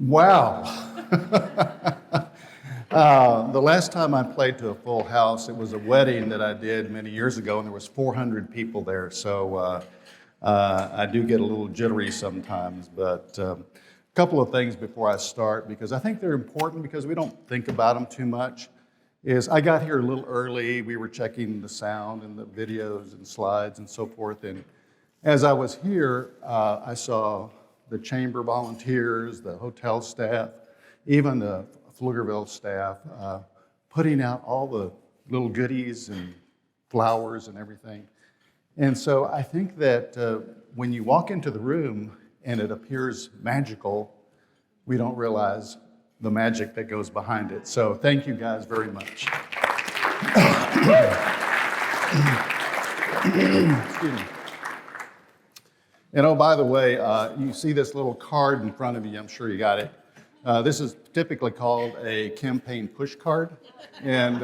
Wow. The last time I played to a full house, it was a wedding that I did many years ago, and there was 400 people there. So I do get a little jittery sometimes. But a couple of things before I start, because I think they're important because we don't think about them too much, is I got here a little early. We were checking the sound and the videos and slides and so forth. And as I was here, I saw the chamber volunteers, the hotel staff, even the Pflugerville staff, putting out all the little goodies and flowers and everything. And so I think that when you walk into the room and it appears magical, we don't realize the magic that goes behind it. So thank you guys very much. Excuse me. And oh, by the way, you see this little card in front of you. I'm sure you got it. This is typically called a campaign push card. And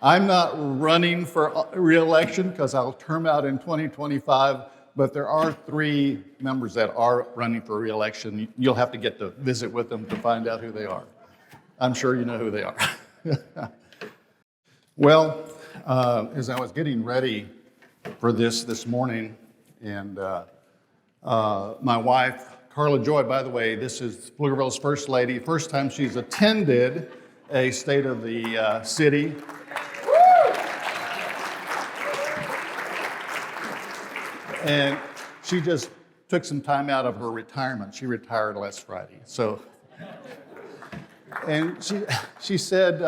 I'm not running for re-election because I'll term out in 2025, but there are 3 members that are running for re-election. You'll have to get to visit with them to find out who they are. I'm sure you know who they are. Well, as I was getting ready for this morning, and my wife, Carla Joy, by the way, this is Pflugerville's first lady, first time she's attended a State of the City. And she just took some time out of her retirement. She retired last Friday. So, and she said,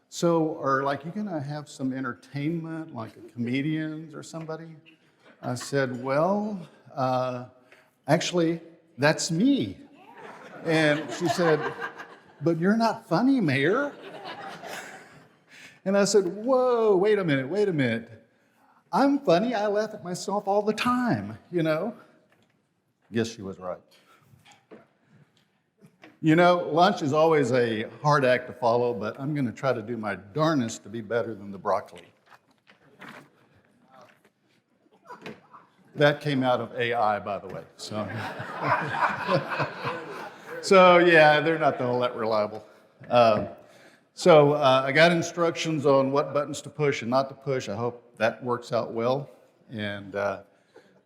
so are like you gonna have some entertainment, like comedians or somebody? I said, well, actually, that's me. And she said, but you're not funny, Mayor. And I said, whoa, wait a minute. I'm funny, I laugh at myself all the time, you know? Guess she was right. You know, lunch is always a hard act to follow, but I'm gonna try to do my darnest to be better than the broccoli. That came out of AI, by the way, so. So yeah, they're not all that reliable. So I got instructions on what buttons to push and not to push. I hope that works out well. And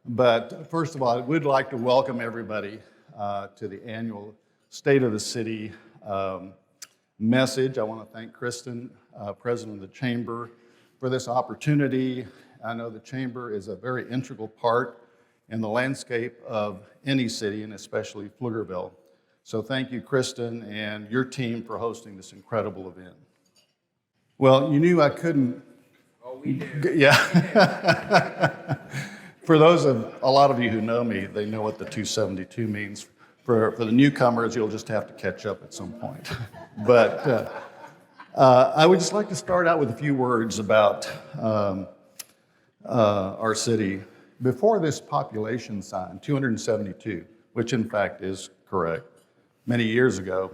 but first of all, I would like to welcome everybody to the annual State of the City message. I want to thank Kristen, President of the Chamber, for this opportunity. I know the Chamber is a very integral part in the landscape of any city, and especially Pflugerville. So thank you, Kristen, and your team for hosting this incredible event. Well, you knew I couldn't. Oh, we do. Yeah. For those of a lot of you who know me, they know what the 272 means. For the newcomers, you'll just have to catch up at some point. But I would just like to start out with a few words about our city. Before this population sign, 272, which in fact is correct, many years ago,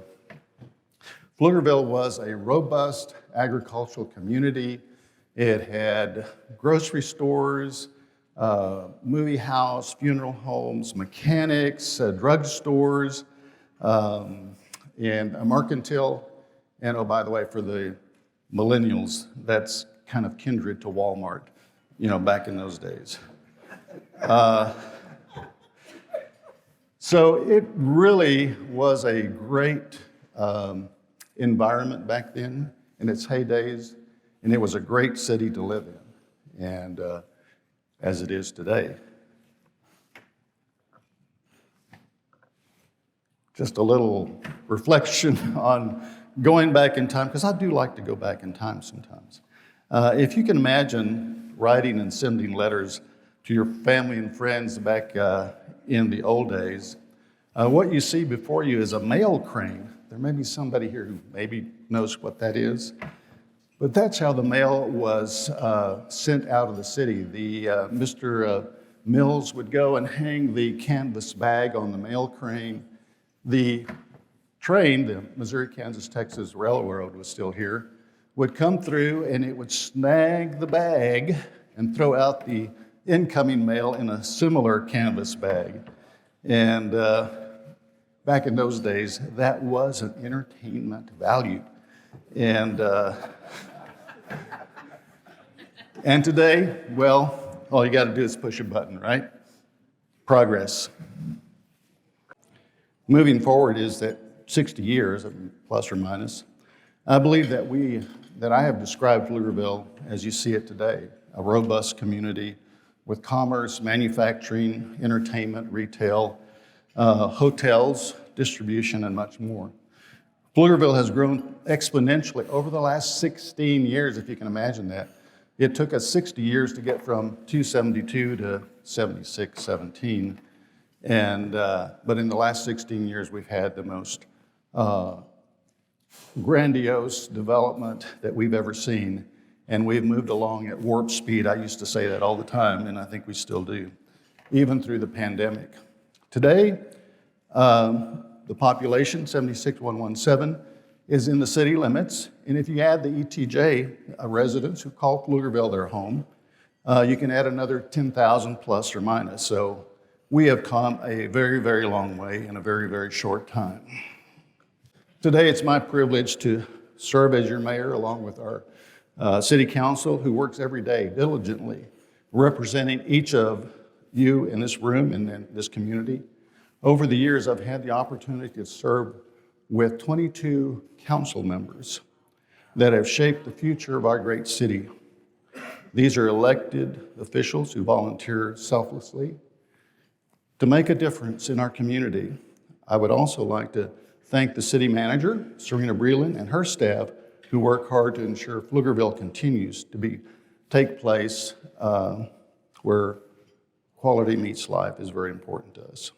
Pflugerville was a robust agricultural community. It had grocery stores, movie house, funeral homes, mechanics, drug stores, and a mercantile. And oh, by the way, for the millennials, that's kind of kindred to Walmart, you know, back in those days. So it really was a great environment back then in its heydays, and it was a great city to live in, and as it is today. Just a little reflection on going back in time, because I do like to go back in time sometimes. If you can imagine writing and sending letters to your family and friends back in the old days, what you see before you is a mail crane. There may be somebody here who maybe knows what that is, but that's how the mail was sent out of the city. Mr. Mills would go and hang the canvas bag on the mail crane. The train, the Missouri, Kansas, Texas Railroad was still here, would come through and it would snag the bag and throw out the incoming mail in a similar canvas bag. And back in those days, that was an entertainment value. And and today, well, all you got to do is push a button, right? Progress. Moving forward is that 60 years, plus or minus, I believe that I have described Pflugerville as you see it today, a robust community with commerce, manufacturing, entertainment, retail, hotels, distribution, and much more. Pflugerville has grown exponentially over the last 16 years, if you can imagine that. It took us 60 years to get from 272 to 7617. But in the last 16 years, we've had the most grandiose development that we've ever seen. And we've moved along at warp speed. I used to say that all the time, and I think we still do, even through the pandemic. Today, the population, 76,117, is in the city limits. And if you add the ETJ residents who call Pflugerville their home, you can add another 10,000 plus or minus. So we have come a very, very long way in a very, very short time. Today, it's my privilege to serve as your mayor along with our city council, who works every day diligently, representing each of you in this room and in this community. Over the years, I've had the opportunity to serve with 22 council members that have shaped the future of our great city. These are elected officials who volunteer selflessly to make a difference in our community. I would also like to thank the city manager, Serena Breland, and her staff, who work hard to ensure Pflugerville continues to take place where quality meets life is very important to us.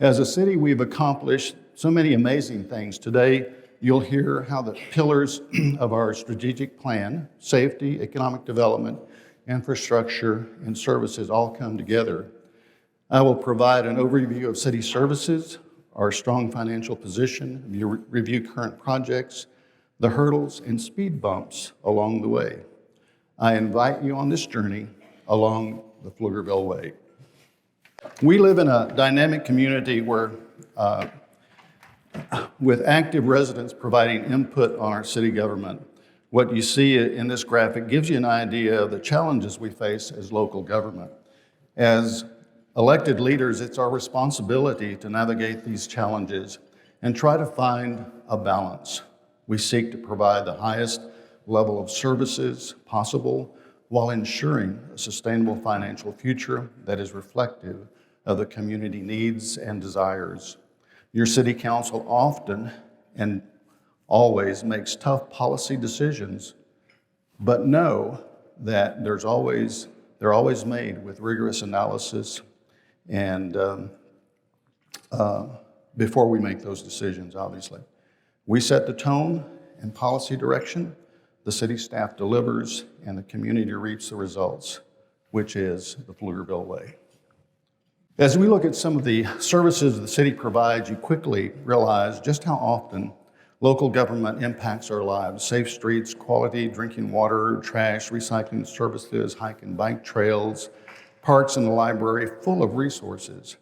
As a city, we've accomplished so many amazing things. Today, you'll hear how the pillars of our strategic plan, safety, economic development, infrastructure, and services all come together. I will provide an overview of city services, our strong financial position, review current projects, the hurdles and speed bumps along the way. I invite you on this journey along the Pflugerville Way. We live in a dynamic community where, with active residents providing input on our city government. What you see in this graphic gives you an idea of the challenges we face as local government. As elected leaders, it's our responsibility to navigate these challenges and try to find a balance. We seek to provide the highest level of services possible while ensuring a sustainable financial future that is reflective of the community needs and desires. Your city council often and always makes tough policy decisions, but know that they're always made with rigorous analysis and before we make those decisions, obviously. We set the tone and policy direction, the city staff delivers, and the community reaps the results, which is the Pflugerville Way. As we look at some of the services the city provides, you quickly realize just how often local government impacts our lives. Safe streets, quality drinking water, trash, recycling services, hike and bike trails, parks and the library, full of resources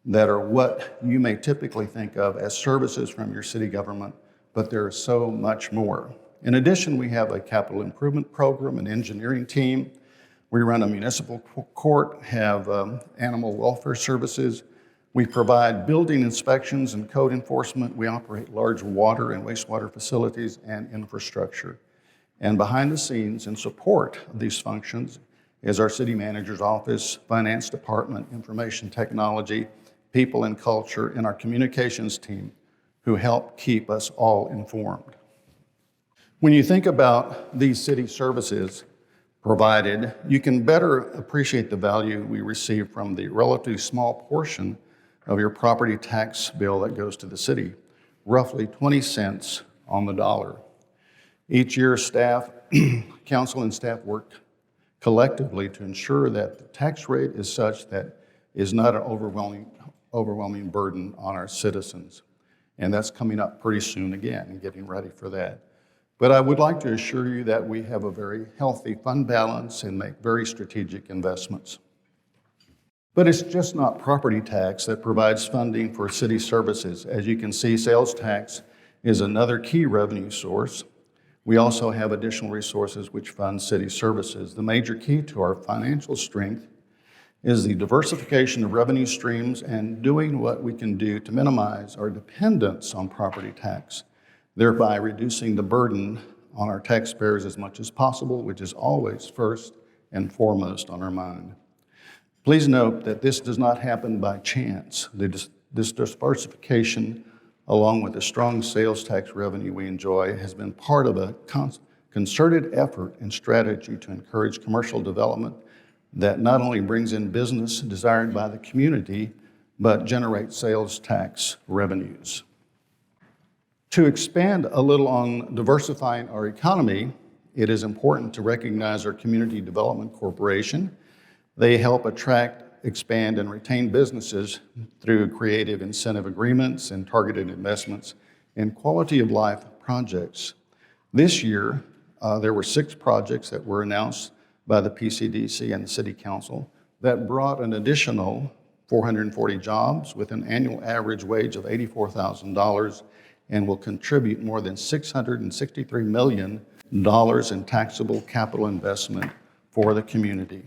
that are what you may typically think of as services from your city government, but there is so much more. In addition, we have a capital improvement program, an engineering team. We run a municipal court, have animal welfare services. We provide building inspections and code enforcement. We operate large water and wastewater facilities and infrastructure. And behind the scenes in support of these functions is our city manager's office, finance department, information technology, people and culture, and our communications team who help keep us all informed. When you think about these city services provided, you can better appreciate the value we receive from the relatively small portion of your property tax bill that goes to the city, roughly 20 cents on the dollar. Each year, staff, council and staff work collectively to ensure that the tax rate is such that is not an overwhelming burden on our citizens. And that's coming up pretty soon again and getting ready for that. But I would like to assure you that we have a very healthy fund balance and make very strategic investments. But it's just not property tax that provides funding for city services. As you can see, sales tax is another key revenue source. We also have additional resources which fund city services. The major key to our financial strength is the diversification of revenue streams and doing what we can do to minimize our dependence on property tax, thereby reducing the burden on our taxpayers as much as possible, which is always first and foremost on our mind. Please note that this does not happen by chance. This diversification, along with the strong sales tax revenue we enjoy, has been part of a concerted effort and strategy to encourage commercial development that not only brings in business desired by the community, but generates sales tax revenues. To expand a little on diversifying our economy, it is important to recognize our Community Development Corporation. They help attract, expand, and retain businesses through creative incentive agreements and targeted investments in quality of life projects. This year, there were 6 projects that were announced by the PCDC and the City Council that brought an additional 440 jobs with an annual average wage of $84,000 and will contribute more than $663 million in taxable capital investment for the community.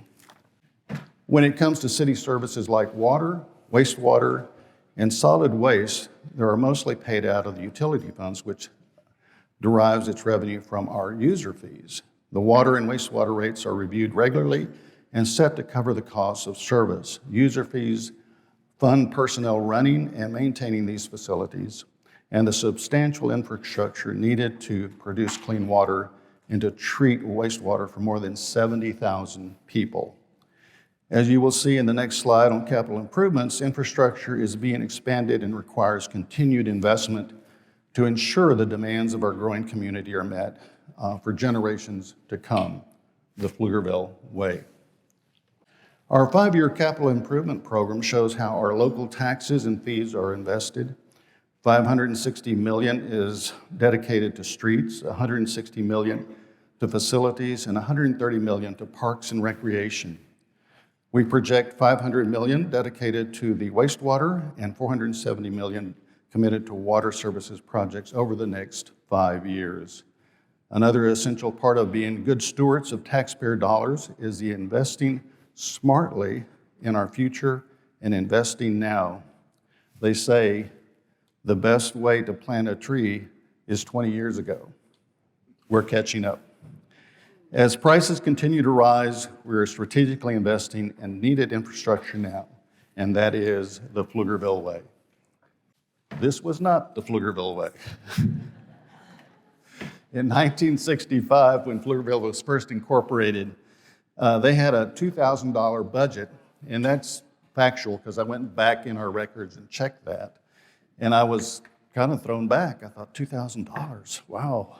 When it comes to city services like water, wastewater, and solid waste, they are mostly paid out of the utility funds, which derives its revenue from our user fees. The water and wastewater rates are reviewed regularly and set to cover the costs of service. User fees fund personnel running and maintaining these facilities and the substantial infrastructure needed to produce clean water and to treat wastewater for more than 70,000 people. As you will see in the next slide on capital improvements, infrastructure is being expanded and requires continued investment to ensure the demands of our growing community are met for generations to come, the Pflugerville way. Our 5-year capital improvement program shows how our local taxes and fees are invested. $560 million is dedicated to streets, $160 million to facilities, and $130 million to parks and recreation. We project $500 million dedicated to the wastewater and $470 million committed to water services projects over the next 5 years. Another essential part of being good stewards of taxpayer dollars is the investing smartly in our future and investing now. They say the best way to plant a tree is 20 years ago. We're catching up. As prices continue to rise, we're strategically investing in needed infrastructure now, and that is the Pflugerville way. This was not the Pflugerville way. In 1965, when Pflugerville was first incorporated, they had a $2,000 budget, and that's factual because I went back in our records and checked that, and I was kind of thrown back. I thought, $2,000, wow.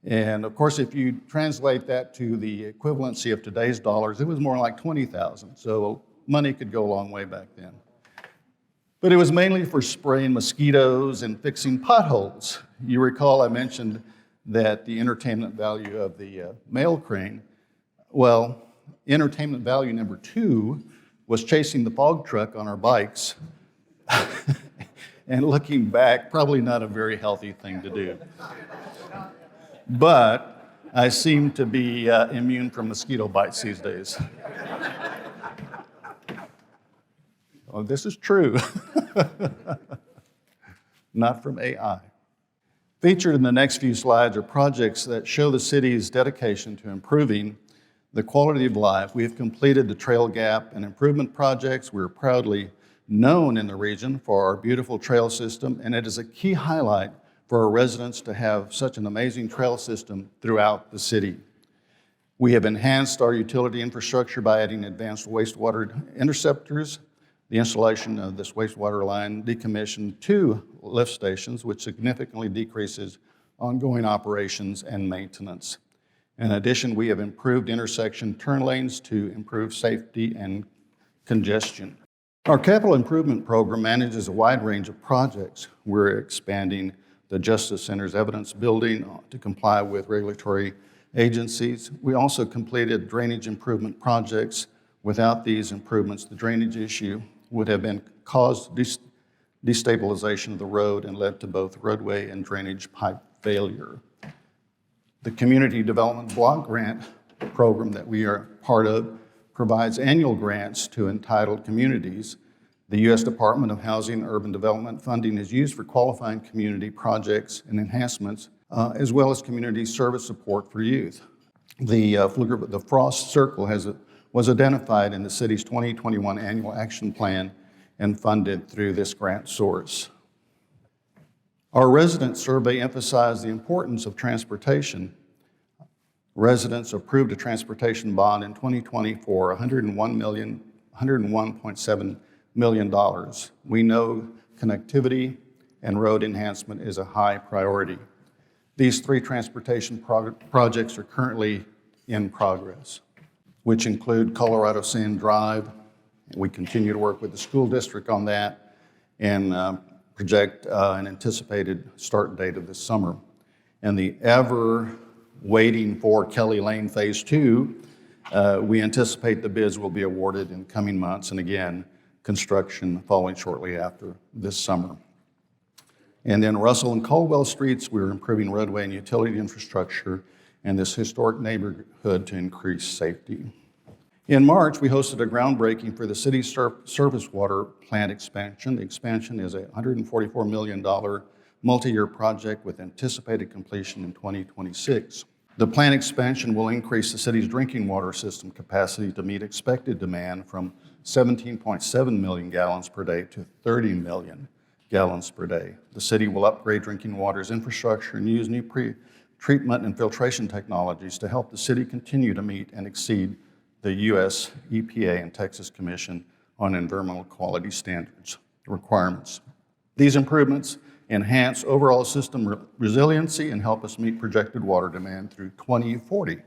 And of course, if you translate that to the equivalency of today's dollars, it was more like $20,000, so money could go a long way back then. But it was mainly for spraying mosquitoes and fixing potholes. You recall I mentioned that the entertainment value of the mail crane, well, entertainment value number 2 was chasing the fog truck on our bikes. And looking back, probably not a very healthy thing to do. But I seem to be immune from mosquito bites these days. Oh, this is true. Not from AI. Featured in the next few slides are projects that show the city's dedication to improving the quality of life. We have completed the Trail Gap and improvement projects. We're proudly known in the region for our beautiful trail system, and it is a key highlight for our residents to have such an amazing trail system throughout the city. We have enhanced our utility infrastructure by adding advanced wastewater interceptors, the installation of this wastewater line, decommissioned 2 lift stations, which significantly decreases ongoing operations and maintenance. In addition, we have improved intersection turn lanes to improve safety and congestion. Our capital improvement program manages a wide range of projects. We're expanding the Justice Center's evidence building to comply with regulatory agencies. We also completed drainage improvement projects Without these improvements, the drainage issue would have been caused destabilization of the road and led to both roadway and drainage pipe failure. The Community Development Block Grant program that we are part of provides annual grants to entitled communities. The U.S. Department of Housing and Urban Development funding is used for qualifying community projects and enhancements, as well as community service support for youth. The Frost Circle was identified in the city's 2021 annual action plan and funded through this grant source. Our resident survey emphasized the importance of transportation. Residents approved a transportation bond in 2020 for $101.7 million. We know connectivity and road enhancement is a high priority. These 3 transportation projects are currently in progress, which include Colorado Sand Drive. We continue to work with the school district on that and project an anticipated start date of this summer. And the ever waiting for Kelly Lane Phase 2, we anticipate the bids will be awarded in coming months, and again, construction following shortly after this summer. And then Russell and Caldwell Streets, we're improving roadway and utility infrastructure in this historic neighborhood to increase safety. In March, we hosted a groundbreaking for the city's surface water plant expansion. The expansion is a $144 million multi-year project with anticipated completion in 2026. The plant expansion will increase the city's drinking water system capacity to meet expected demand from 17.7 million gallons per day to 30 million gallons per day. The city will upgrade drinking water's infrastructure and use new treatment and filtration technologies to help the city continue to meet and exceed the U.S. EPA and Texas Commission on Environmental Quality Standards requirements. These improvements enhance overall system resiliency and help us meet projected water demand through 2040.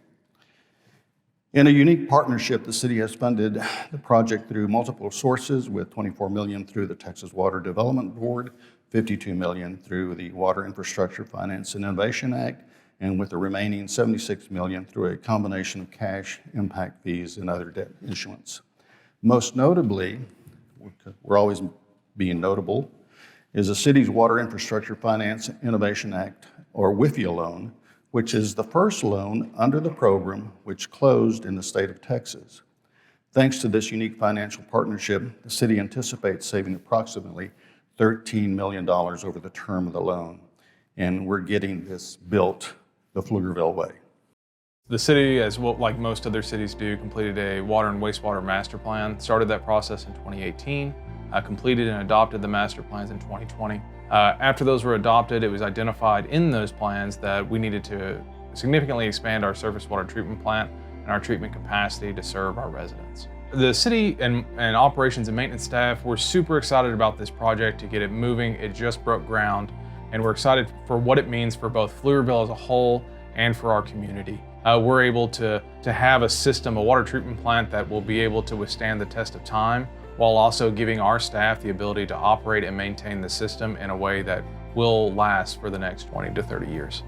In a unique partnership, the city has funded the project through multiple sources, with $24 million through the Texas Water Development Board, $52 million through the Water Infrastructure Finance and Innovation Act, and with the remaining $76 million through a combination of cash, impact fees, and other debt issuance. Most notably, we're always being notable, is the city's Water Infrastructure Finance and Innovation Act, or WIFIA loan, which is the first loan under the program which closed in the state of Texas. Thanks to this unique financial partnership, the city anticipates saving approximately $13 million over the term of the loan, and we're getting this built the Pflugerville way. The city, as well, like most other cities do, completed a water and wastewater master plan, started that process in 2018, completed and adopted the master plans in 2020. After those were adopted, it was identified in those plans that we needed to significantly expand our surface water treatment plant and our treatment capacity to serve our residents. The city and operations and maintenance staff were super excited about this project to get it moving. It just broke ground, and we're excited for what it means for both Pflugerville as a whole and for our community. We're able to have a system, a water treatment plant that will be able to withstand the test of time, while also giving our staff the ability to operate and maintain the system in a way that will last for the next 20 to 30 years.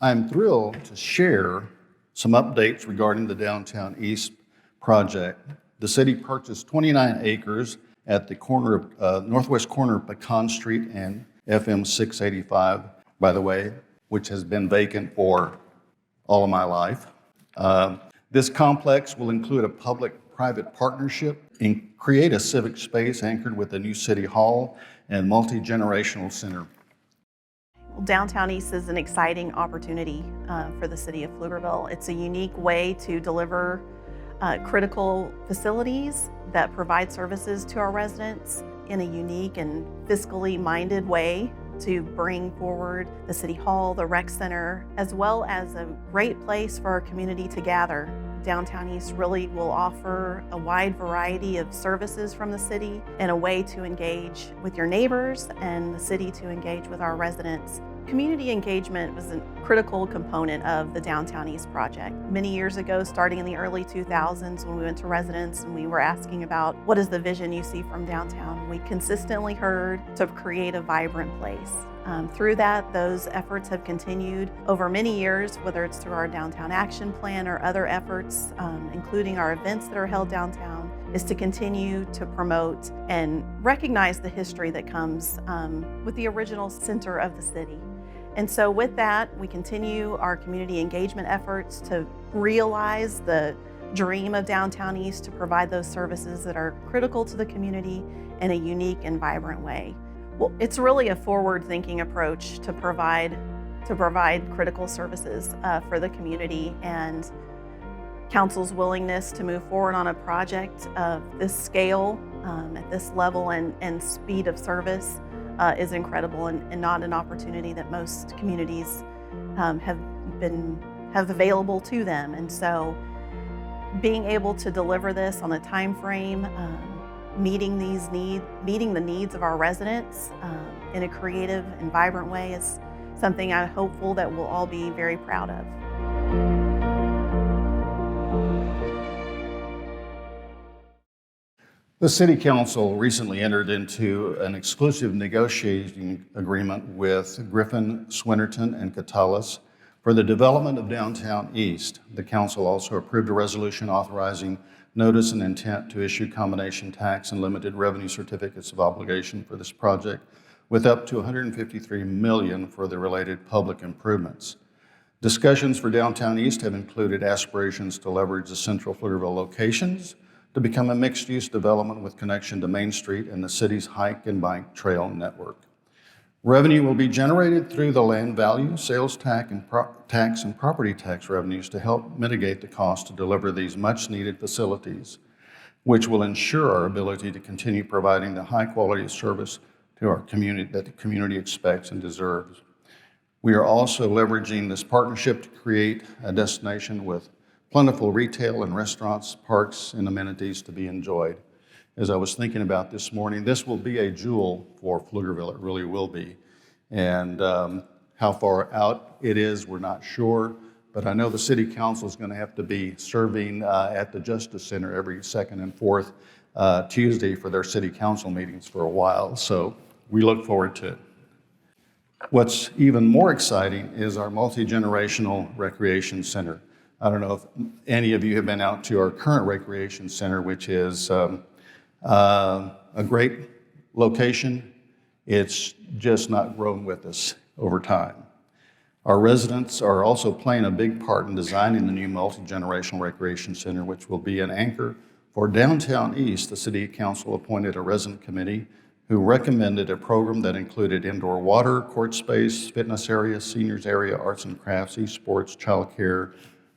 I'm thrilled to share some updates regarding the Downtown East project. The city purchased 29 acres at the corner of northwest corner of Pecan Street and FM 685, by the way, which has been vacant for all of my life. This complex will include a public-private partnership and create a civic space anchored with a new city hall and multi-generational center. Well, Downtown East is an exciting opportunity for the city of Pflugerville. It's a unique way to deliver critical facilities that provide services to our residents in a unique and fiscally minded way to bring forward the City Hall, the Rec Center, as well as a great place for our community to gather. Downtown East really will offer a wide variety of services from the city and a way to engage with your neighbors and the city to engage with our residents. Community engagement was a critical component of the Downtown East project. Many years ago, starting in the early 2000s, when we went to residents and we were asking about what is the vision you see from downtown, we consistently heard to create a vibrant place. Through that, those efforts have continued over many years, whether it's through our Downtown Action Plan or other efforts, including our events that are held downtown, is to continue to promote and recognize the history that comes with the original center of the city. And so with that, we continue our community engagement efforts to realize the dream of Downtown East, to provide those services that are critical to the community in a unique and vibrant way. Well, it's really a forward-thinking approach to provide critical services for the community, and Council's willingness to move forward on a project of this scale, at this level and speed of service is incredible, and not an opportunity that most communities have available to them. And so being able to deliver this on a time frame, meeting the needs of our residents in a creative and vibrant way is something I'm hopeful that we'll all be very proud of. The City Council recently entered into an exclusive negotiating agreement with Griffin, Swinnerton, and Catulus for the development of Downtown East. The Council also approved a resolution authorizing notice and intent to issue combination tax and limited revenue certificates of obligation for this project, with up to $153 million for the related public improvements. Discussions for Downtown East have included aspirations to leverage the central Pflugerville locations to become a mixed-use development with connection to Main Street and the city's hike and bike trail network. Revenue will be generated through the land value, sales tax, and property tax revenues to help mitigate the cost to deliver these much-needed facilities, which will ensure our ability to continue providing the high-quality service to our community that the community expects and deserves. We are also leveraging this partnership to create a destination with plentiful retail and restaurants, parks, and amenities to be enjoyed. As I was thinking about this morning, this will be a jewel for Pflugerville. It really will be. And how far out it is, we're not sure. But I know the City Council is going to have to be serving at the Justice Center every second and fourth Tuesday for their City Council meetings for a while. So we look forward to it. What's even more exciting is our multi-generational recreation center. I don't know if any of you have been out to our current recreation center, which is a great location. It's just not grown with us over time. Our residents are also playing a big part in designing the new multi-generational recreation center, which will be an anchor for Downtown East. The City Council appointed a resident committee who recommended a program that included indoor water, court space, fitness area, seniors area, arts and crafts, esports, childcare,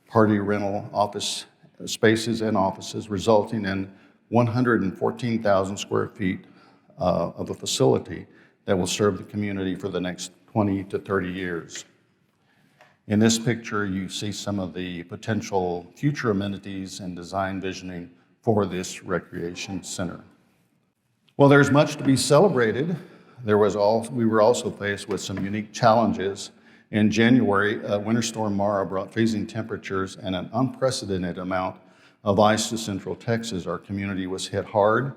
party rental, office spaces and offices, resulting in 114,000 square feet of a facility that will serve the community for the next 20 to 30 years. In this picture, you see some of the potential future amenities and design visioning for this recreation center. Well, there's much to be celebrated. We were also faced with some unique challenges. In January, Winter Storm Mara brought freezing temperatures and an unprecedented amount of ice to central Texas. Our community was hit hard.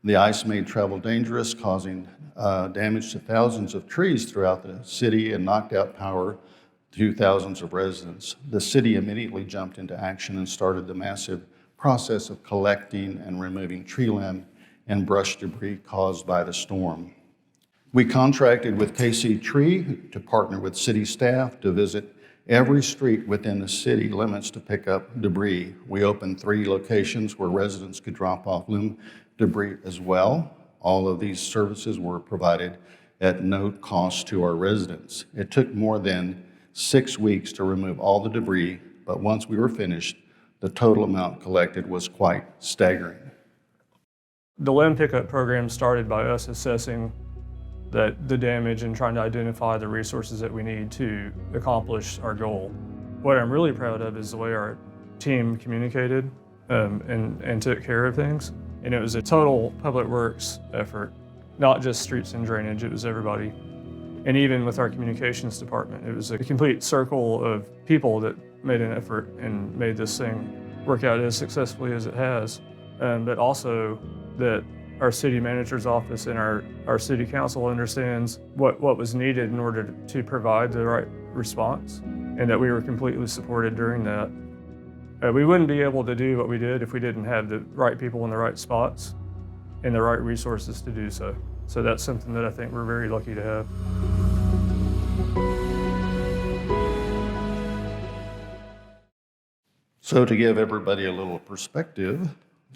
The ice made travel dangerous, causing damage to thousands of trees throughout the city and knocked out power to thousands of residents. The city immediately jumped into action and started the massive process of collecting and removing tree limb and brush debris caused by the storm. We contracted with KC Tree to partner with city staff to visit every street within the city limits to pick up debris. We opened 3 locations where residents could drop off limb debris as well. All of these services were provided at no cost to our residents. It took more than 6 weeks to remove all the debris, but once we were finished, the total amount collected was quite staggering. The limb pickup program started by us assessing the damage and trying to identify the resources that we need to accomplish our goal. What I'm really proud of is the way our team communicated and took care of things. And it was a total public works effort, not just streets and drainage, it was everybody. And even with our communications department, it was a complete circle of people that made an effort and made this thing work out as successfully as it has. But also that our city manager's office and our city council understands what was needed in order to provide the right response, and that we were completely supported during that. We wouldn't be able to do what we did if we didn't have the right people in the right spots and the right resources to do so. So that's something that I think we're very lucky to have. So to give everybody a little perspective,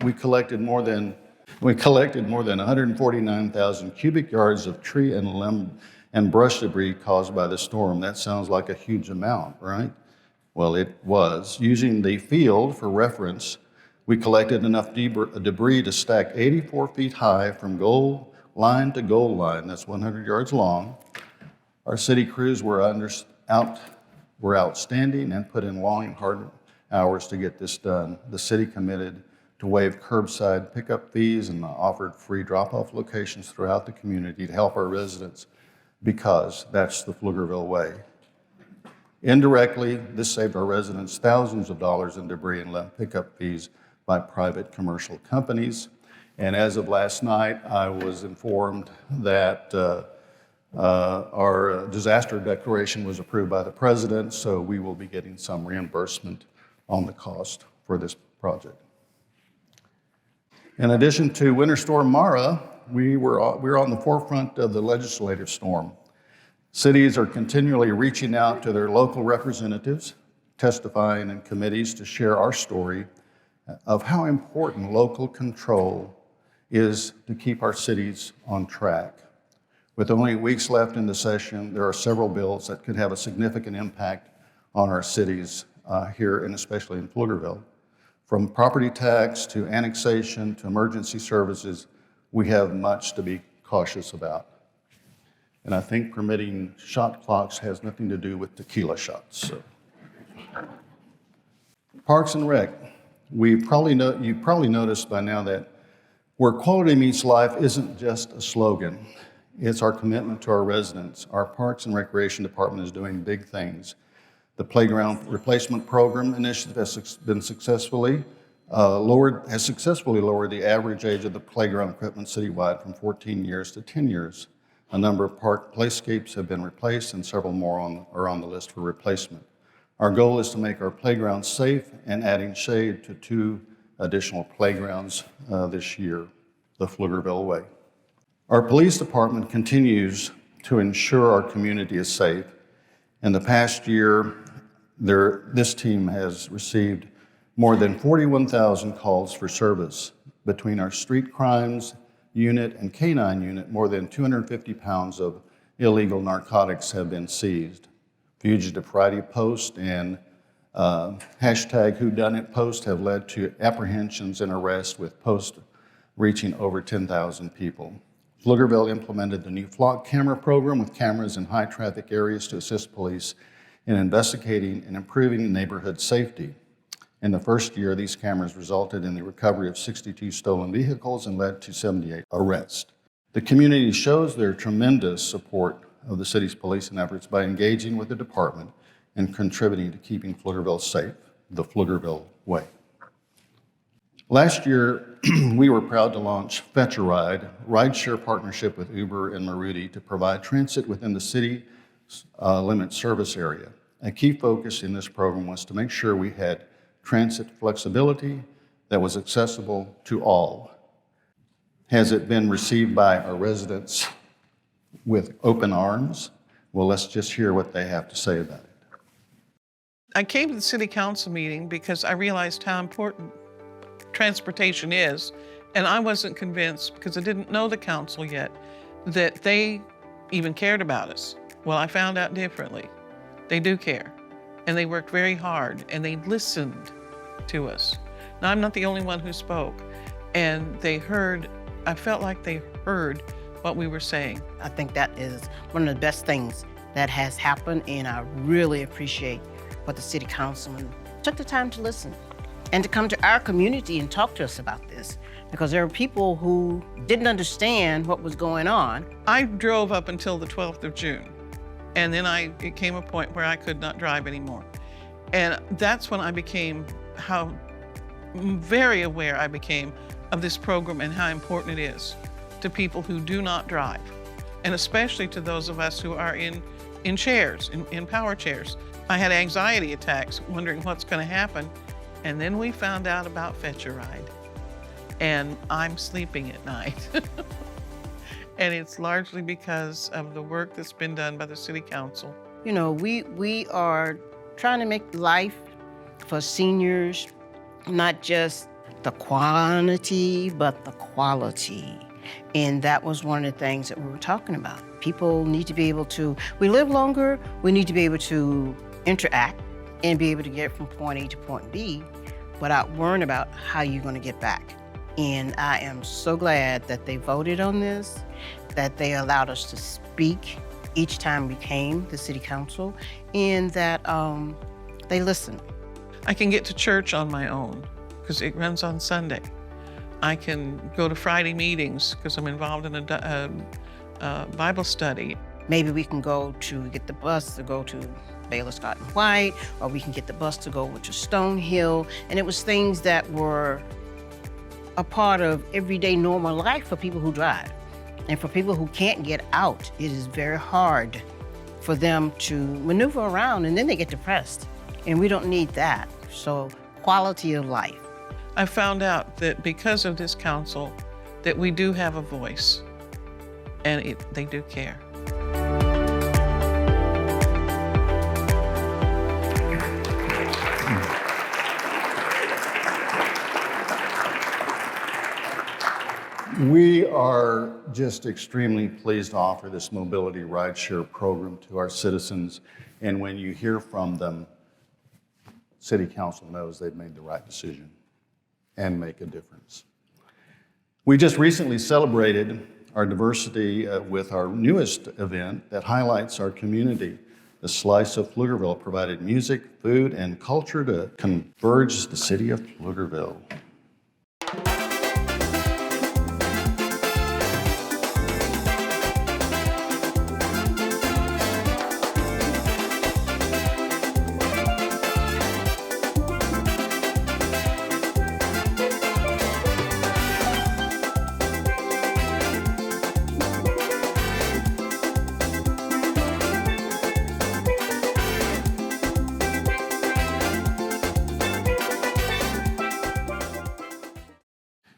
we collected more than 149,000 cubic yards of tree and limb and brush debris caused by the storm. That sounds like a huge amount, right? Well, it was. Using the field for reference, we collected enough debris to stack 84 feet high from goal line to goal line. That's 100 yards long. Our city crews were outstanding and put in long and hard hours to get this done. The city committed to waive curbside pickup fees and offered free drop-off locations throughout the community to help our residents, because that's the Pflugerville way. Indirectly, this saved our residents thousands of dollars in debris and limb pickup fees by private commercial companies. And as of last night, I was informed that our disaster declaration was approved by the president, so we will be getting some reimbursement on the cost for this project. In addition to Winter Storm Mara, we were on the forefront of the legislative storm. Cities are continually reaching out to their local representatives, testifying in committees to share our story of how important local control is to keep our cities on track. With only weeks left in the session, there are several bills that could have a significant impact on our cities here, and especially in Pflugerville. From property tax to annexation to emergency services, we have much to be cautious about. And I think permitting shot clocks has nothing to do with tequila shots. So. Parks and Rec. You've probably noticed by now that where quality meets life isn't just a slogan. It's our commitment to our residents. Our Parks and Recreation Department is doing big things. The Playground Replacement Program initiative has been successfully lowered the average age of the playground equipment citywide from 14 years to 10 years. A number of park playscapes have been replaced, and several more are on the list for replacement. Our goal is to make our playgrounds safe and adding shade to 2 additional playgrounds this year, the Pflugerville way. Our police department continues to ensure our community is safe. In the past year, this team has received more than 41,000 calls for service. Between our street crimes unit and K-9 unit, more than 250 pounds of illegal narcotics have been seized. Fugitive Friday post and hashtag whodunit post have led to apprehensions and arrests, with posts reaching over 10,000 people. Pflugerville implemented the new flock camera program with cameras in high traffic areas to assist police in investigating and improving neighborhood safety. In the first year, these cameras resulted in the recovery of 62 stolen vehicles and led to 78 arrests. The community shows their tremendous support of the city's policing efforts by engaging with the department and contributing to keeping Pflugerville safe, the Pflugerville way. Last year, we were proud to launch Fetch a Ride, rideshare partnership with Uber and Maruti to provide transit within the city limit service area. A key focus in this program was to make sure we had transit flexibility that was accessible to all. Has it been received by our residents with open arms? Well, let's just hear what they have to say about it. I came to the city council meeting because I realized how important transportation is, and I wasn't convinced, because I didn't know the council yet, that they even cared about us. Well, I found out differently. They do care, and they worked very hard, and they listened to us. Now, I'm not the only one who spoke, and I felt like they heard what we were saying. I think that is one of the best things that has happened, and I really appreciate what the city councilman took the time to listen and to come to our community and talk to us about this, because there are people who didn't understand what was going on. I drove up until the 12th of June, and then it came a point where I could not drive anymore. And that's when I became very aware I became of this program and how important it is to people who do not drive, and especially to those of us who are in chairs, in power chairs. I had anxiety attacks wondering what's going to happen, and then we found out about Fetch a Ride, and I'm sleeping at night. And it's largely because of the work that's been done by the City Council. You know, we are trying to make life for seniors not just the quantity, but the quality. And that was one of the things that we were talking about. People need to be able to, we live longer, we need to be able to interact and be able to get from point A to point B without worrying about how you're going to get back. And I am so glad that they voted on this, that they allowed us to speak each time we came to City Council, and that they listened. I can get to church on my own because it runs on Sunday. I can go to Friday meetings because I'm involved in a Bible study. Maybe we can go to get the bus to go to Baylor Scott and White, or we can get the bus to go to Stonehill. And it was things that were a part of everyday normal life for people who drive. And for people who can't get out, it is very hard for them to maneuver around, and then they get depressed. And we don't need that. So quality of life. I found out that because of this council, that we do have a voice, and they do care. We are just extremely pleased to offer this mobility rideshare program to our citizens. And when you hear from them, City Council knows they've made the right decision and make a difference. We just recently celebrated our diversity with our newest event that highlights our community. The Slice of Pflugerville provided music, food, and culture to converge the city of Pflugerville.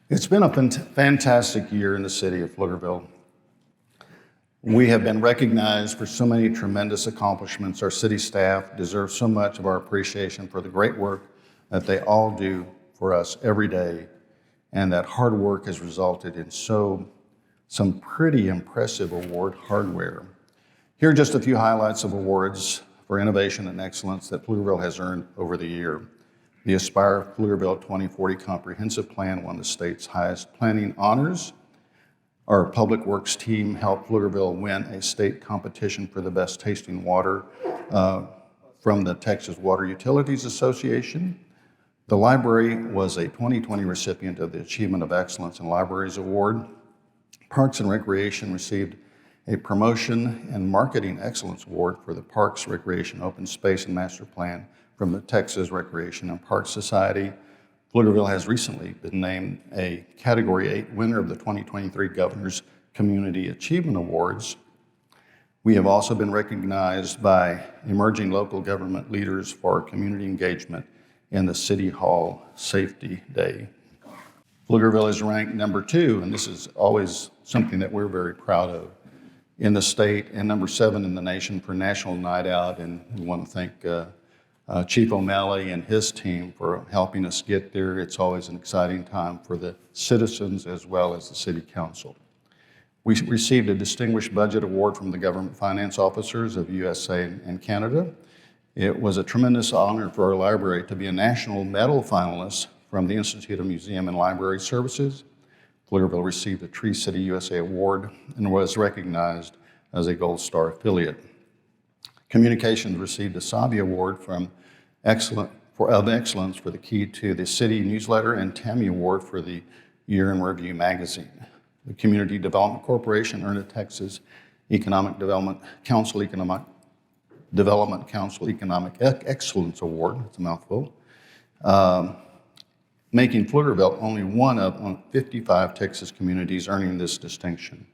It's been a fantastic year in the city of Pflugerville. We have been recognized for so many tremendous accomplishments. Our city staff deserves so much of our appreciation for the great work that they all do for us every day, and that hard work has resulted in some pretty impressive award hardware. Here are just a few highlights of awards for innovation and excellence that Pflugerville has earned over the year. The Aspire Pflugerville 2040 Comprehensive Plan won the state's highest planning honors. Our Public Works team helped Pflugerville win a state competition for the best tasting water from the Texas Water Utilities Association. The library was a 2020 recipient of the Achievement of Excellence in Libraries Award. Parks and Recreation received a Promotion and Marketing Excellence Award for the Parks, Recreation, Open Space, and Master Plan from the Texas Recreation and Parks Society. Pflugerville has recently been named a Category 8 winner of the 2023 Governor's Community Achievement Awards. We have also been recognized by emerging local government leaders for community engagement in the City Hall Safety Day. Pflugerville is ranked number 2, and this is always something that we're very proud of in the state, and number 7 in the nation for National Night Out. And we want to thank Chief O'Malley and his team for helping us get there. It's always an exciting time for the citizens as well as the City Council. We received a Distinguished Budget Award from the Government Finance Officers of USA and Canada. It was a tremendous honor for our library to be a National Medal finalist from the Institute of Museum and Library Services. Pflugerville received the Tree City USA Award and was recognized as a Gold Star affiliate. Communications received a Sabi Award of Excellence for the Key to the City newsletter, and Tammy Award for the Year in Review magazine. The Community Development Corporation earned a Texas Economic Development Council Economic Excellence Award. It's a mouthful. making Pflugerville only one of 55 Texas communities earning this distinction.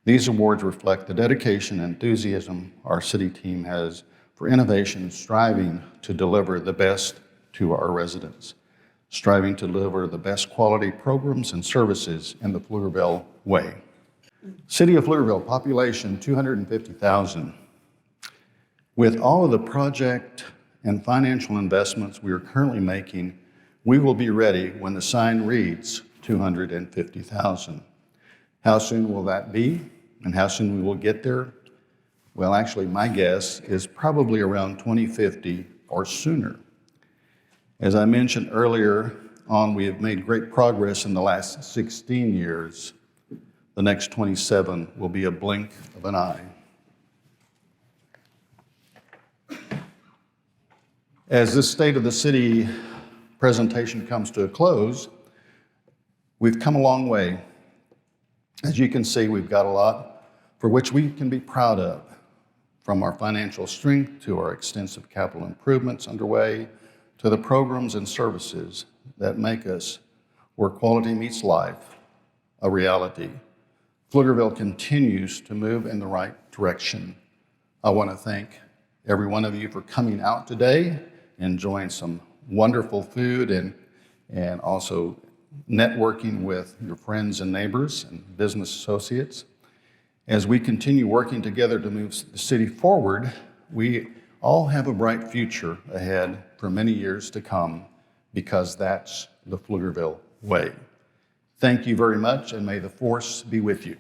These awards reflect the dedication and enthusiasm our city team has for innovation, striving to deliver the best to our residents, striving to deliver the best quality programs and services in the Pflugerville way. City of Pflugerville, population 250,000. With all of the project and financial investments we are currently making, we will be ready when the sign reads 250,000. How soon will that be, and how soon we will get there? Well, actually, my guess is probably around 2050 or sooner. As I mentioned earlier on, we have made great progress in the last 16 years. The next 27 will be a blink of an eye. As this State of the City presentation comes to a close, we've come a long way. As you can see, we've got a lot for which we can be proud of, from our financial strength to our extensive capital improvements underway, to the programs and services that make us where quality meets life a reality. Pflugerville continues to move in the right direction. I want to thank every one of you for coming out today, enjoying some wonderful food and also networking with your friends and neighbors and business associates. As we continue working together to move the city forward, we all have a bright future ahead for many years to come, because that's the Pflugerville way. Thank you very much, and may the force be with you.